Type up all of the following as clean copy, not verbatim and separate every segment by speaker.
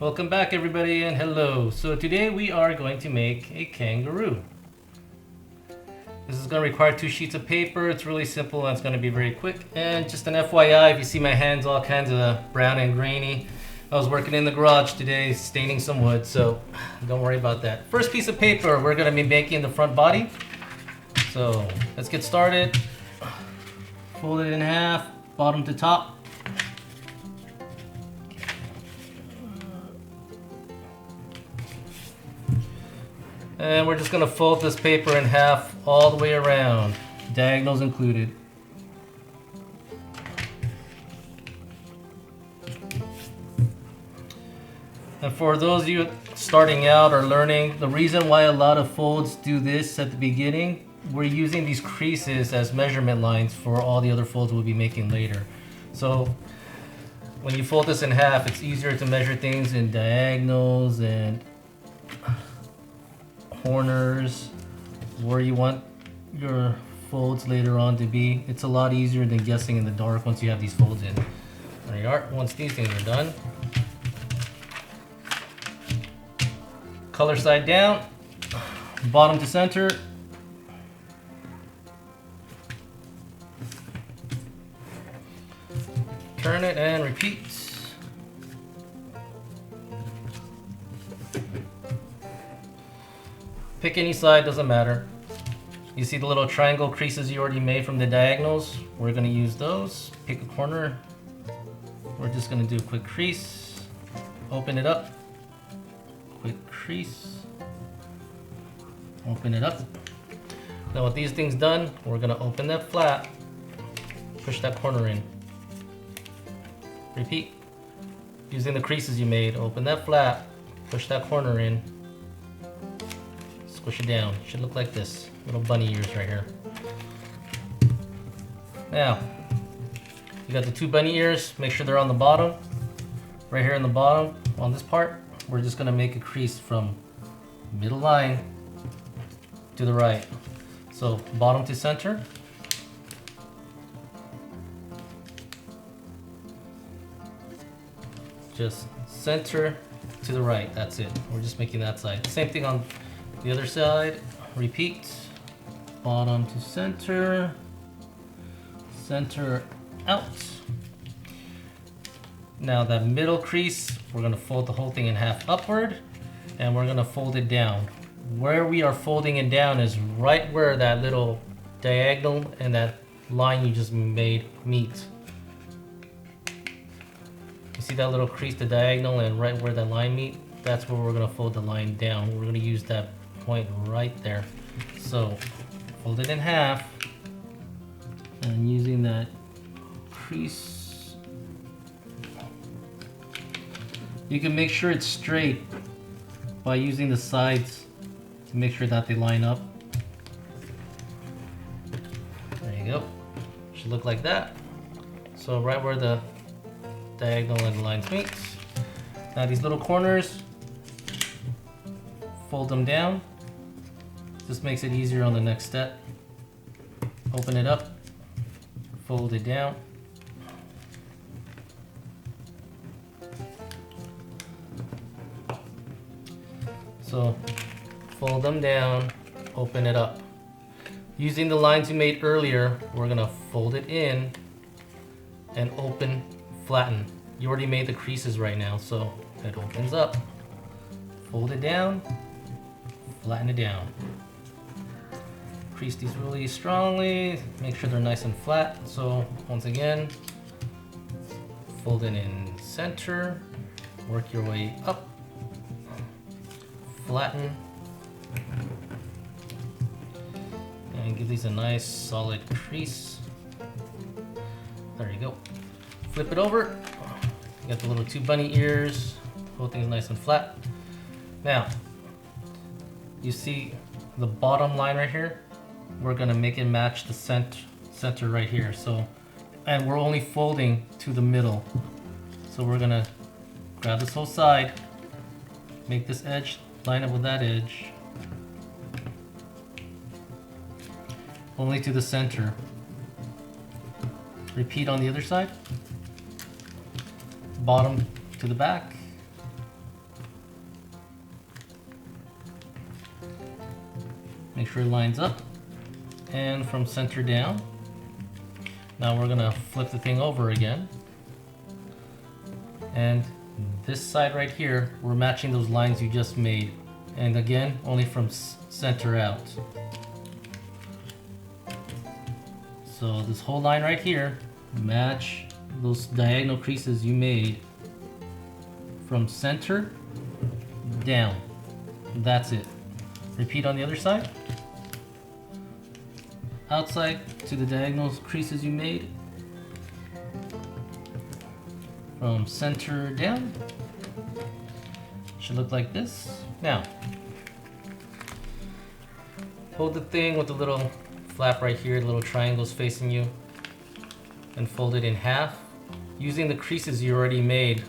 Speaker 1: Welcome back everybody and hello. So today we are going to make a kangaroo. This is going to require 2 sheets of paper. It's really simple and it's going to be very quick. And just an FYI, if you see my hands all kinds of brown and grainy, I was working in the garage today staining some wood, so don't worry about that. First piece of paper, we're going to be making the front body. So let's get started. Fold it in half, bottom to top. And we're just going to fold this paper in half all the way around, diagonals included. And for those of you starting out or learning, the reason why a lot of folds do this at the beginning, we're using these creases as measurement lines for all the other folds we'll be making later. So when you fold this in half, it's easier to measure things in diagonals and corners, where you want your folds later on to be. It's a lot easier than guessing in the dark once you have these folds in. There you are. Once these things are done, color side down, bottom to center. Turn it and repeat. Pick any side, doesn't matter. You see the little triangle creases you already made from the diagonals? We're going to use those. Pick a corner. We're just going to do a quick crease. Open it up. Quick crease. Open it up. Now with these things done, we're going to open that flap. Push that corner in. Repeat. Using the creases you made, open that flap. Push that corner in. Squish it down. Should look like this. Little bunny ears right here. Now, you got the 2 bunny ears. Make sure they're on the bottom. Right here on the bottom, on this part, we're just gonna make a crease from middle line to the right. So bottom to center. Just center to the right. That's it. We're just making that side. Same thing on the other side. Repeat. Bottom to center. Center out. Now that middle crease, we're going to fold the whole thing in half upward, and we're going to fold it down. Where we are folding it down is right where that little diagonal and that line you just made meet. You see that little crease, the diagonal, and right where that line meet? That's where we're going to fold the line down. We're going to use that point right there. So fold it in half, and using that crease, you can make sure it's straight by using the sides to make sure that they line up. There you go. Should look like that. So right where the diagonal and the lines meet. Now these little corners, fold them down. This makes it easier on the next step. Open it up, fold it down. So fold them down, open it up. Using the lines you made earlier, we're gonna fold it in and open, flatten. You already made the creases right now, so it opens up. Fold it down, flatten it down. Crease these really strongly, make sure they're nice and flat. So once again, fold it in center, work your way up, flatten, and give these a nice solid crease. There you go. Flip it over. You got the little 2 bunny ears. Whole thing's nice and flat. Now, you see the bottom line right here? We're gonna make it match the center right here. So, and we're only folding to the middle. So we're gonna grab this whole side, make this edge line up with that edge, only to the center. Repeat on the other side. Bottom to the back. Make sure it lines up. And from center down. Now we're gonna flip the thing over again. And this side right here, we're matching those lines you just made. And again, only from center out. So this whole line right here, match those diagonal creases you made from center down. That's it. Repeat on the other side. Outside to the diagonal creases you made from center down. Should look like this. Now, hold the thing with the little flap right here, the little triangles facing you, and fold it in half. Using the creases you already made,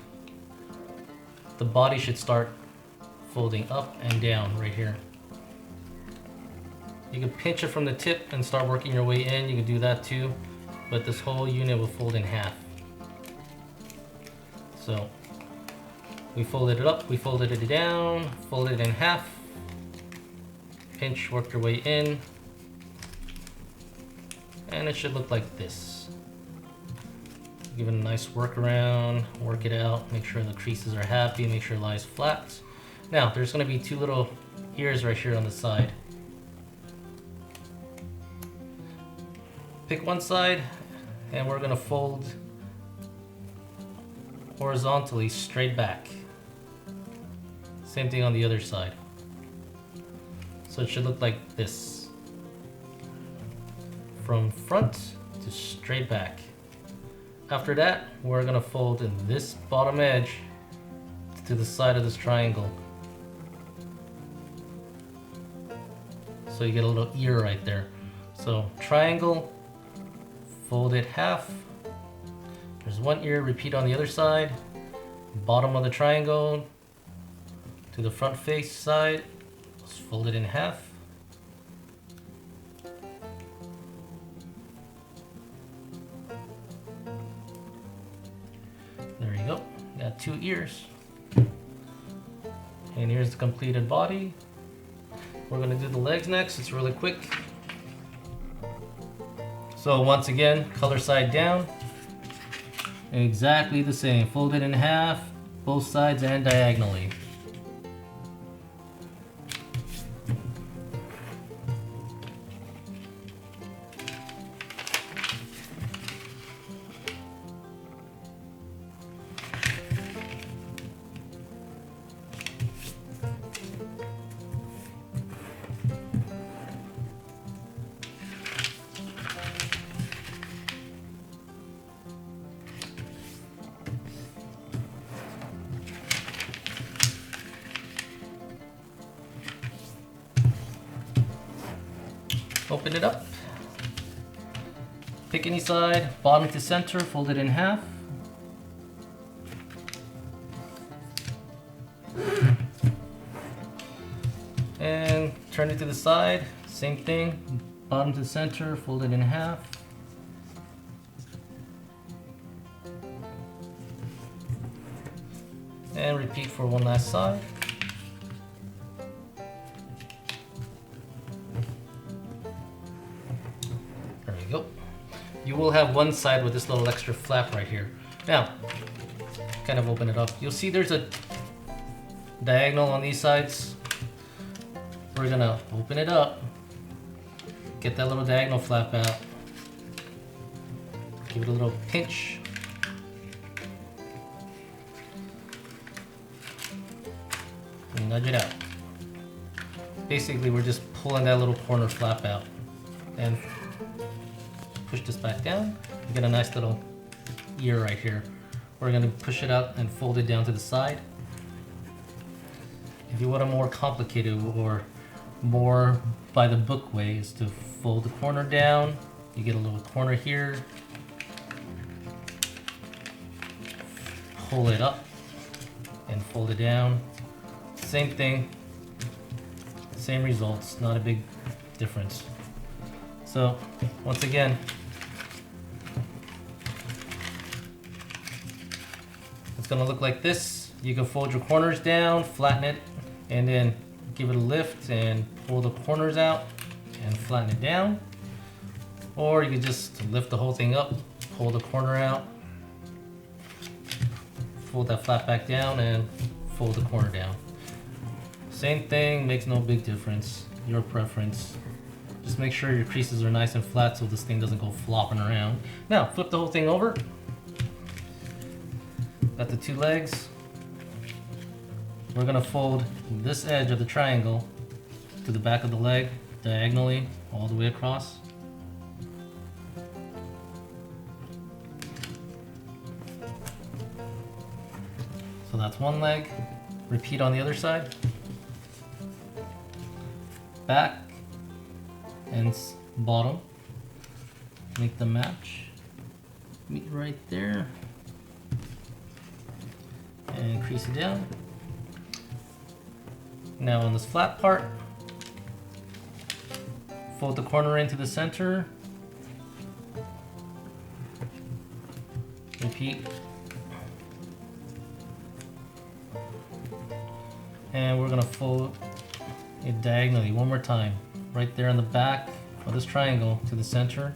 Speaker 1: the body should start folding up and down right here. You can pinch it from the tip and start working your way in. You can do that too, but this whole unit will fold in half. So we folded it up, we folded it down, folded it in half, pinch, work your way in, and it should look like this. Give it a nice work around, work it out, make sure the creases are happy, make sure it lies flat. Now there's going to be two little ears right here on the side. Pick one side and we're going to fold horizontally straight back. Same thing on the other side. So it should look like this. From front to straight back. After that, we're going to fold in this bottom edge to the side of this triangle. So you get a little ear right there. So triangle, fold it half. There's one ear, repeat on the other side. Bottom of the triangle to the front face side. Let's fold it in half. There you go. Got two ears. And here's the completed body. We're going to do the legs next. It's really quick. So once again, color side down. Exactly the same. Fold it in half, both sides and diagonally. Open it up. Pick any side, bottom to center, fold it in half. And turn it to the side, same thing, bottom to center, fold it in half. And repeat for one last side. There we go. You will have one side with this little extra flap right here. Now, kind of open it up. You'll see there's a diagonal on these sides. We're gonna open it up, get that little diagonal flap out, give it a little pinch, and nudge it out. Basically, we're just pulling that little corner flap out, and push this back down. You get a nice little ear right here. We're gonna push it out and fold it down to the side. If you want a more complicated or more by the book way is to fold the corner down. You get a little corner here. Pull it up and fold it down. Same thing, same results, not a big difference. So once again, it's gonna look like this. You can fold your corners down, flatten it, and then give it a lift and pull the corners out. and flatten it down. Or you can just lift the whole thing up, pull the corner out, fold that flat back down, and fold the corner down. Same thing, makes no big difference, your preference. Just make sure your creases are nice and flat so this thing doesn't go flopping around. Now, flip the whole thing over. Got the two legs. We're gonna fold this edge of the triangle to the back of the leg, diagonally, all the way across. So that's one leg. Repeat on the other side. Back and bottom. Make them match. Meet right there. And crease it down. Now on this flat part, fold the corner into the center. Repeat. And we're gonna fold it diagonally one more time, right there in the back of this triangle to the center.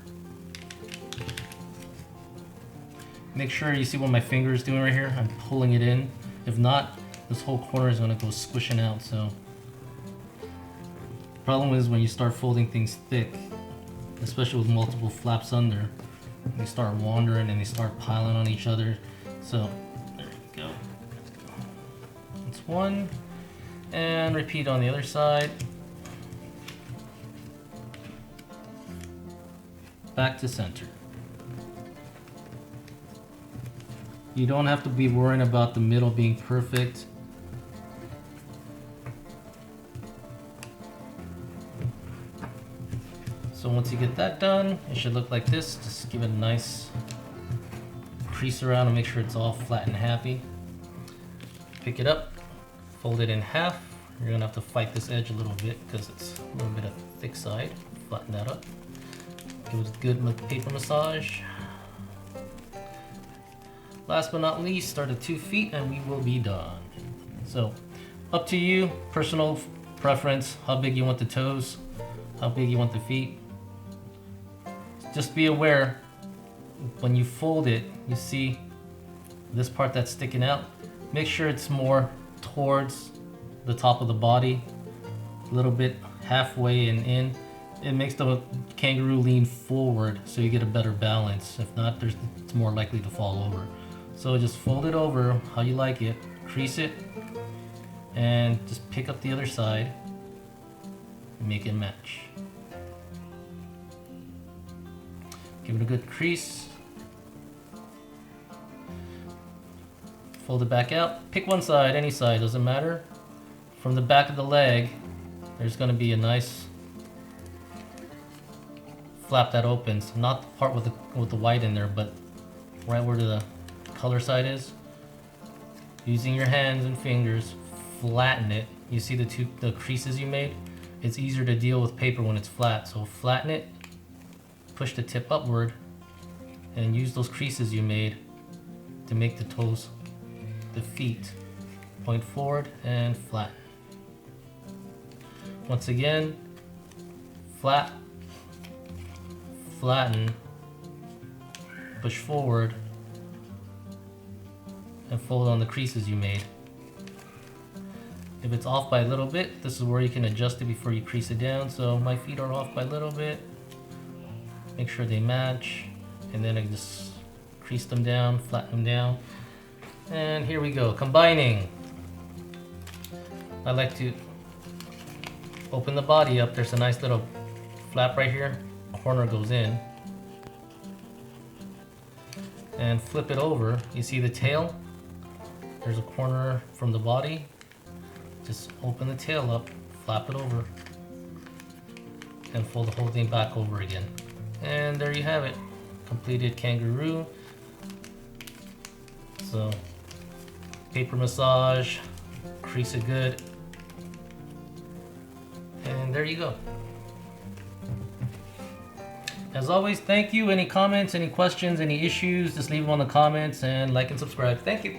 Speaker 1: Make sure you see what my finger is doing right here. I'm pulling it in. If not, this whole corner is gonna go squishing out. So, problem is when you start folding things thick, especially with multiple flaps under, they start wandering and they start piling on each other. So, there we go. That's one. And repeat on the other side. Back to center. You don't have to be worrying about the middle being perfect. So once you get that done, it should look like this. Just give it a nice crease around and make sure it's all flat and happy. Pick it up, fold it in half. You're gonna have to fight this edge a little bit because it's a little bit of thick side. Flatten that up. Give it a good paper massage. Last but not least, start at 2 feet and we will be done. So, up to you, personal preference, how big you want the toes, how big you want the feet. Just be aware, when you fold it, you see this part that's sticking out. Make sure it's more towards the top of the body, a little bit halfway and in. It makes the kangaroo lean forward so you get a better balance. If not, it's more likely to fall over. So just fold it over how you like it, crease it, and just pick up the other side and make it match. Give it a good crease. Fold it back out. Pick one side, any side, doesn't matter. From the back of the leg, there's going to be a nice flap that opens. Not the part with the white in there, but right where the color side is. Using your hands and fingers, flatten it. You see the creases you made? It's easier to deal with paper when it's flat. So flatten it, push the tip upward, and use those creases you made to make the toes, the feet, point forward and flatten. Once again, flatten, push forward, and fold on the creases you made. If it's off by a little bit, this is where you can adjust it before you crease it down. So my feet are off by a little bit. Make sure they match, and then I just crease them down, flatten them down. And here we go, combining. I like to open the body up. There's a nice little flap right here. Corner goes in. And flip it over. You see the tail? There's a corner from the body. Just open the tail up, flap it over, and fold the whole thing back over again. And there you have it. Completed kangaroo. So, paper massage, crease it good, and there you go. As always, thank you. Any comments, any questions, any issues, just leave them on the comments and like and subscribe. Thank you.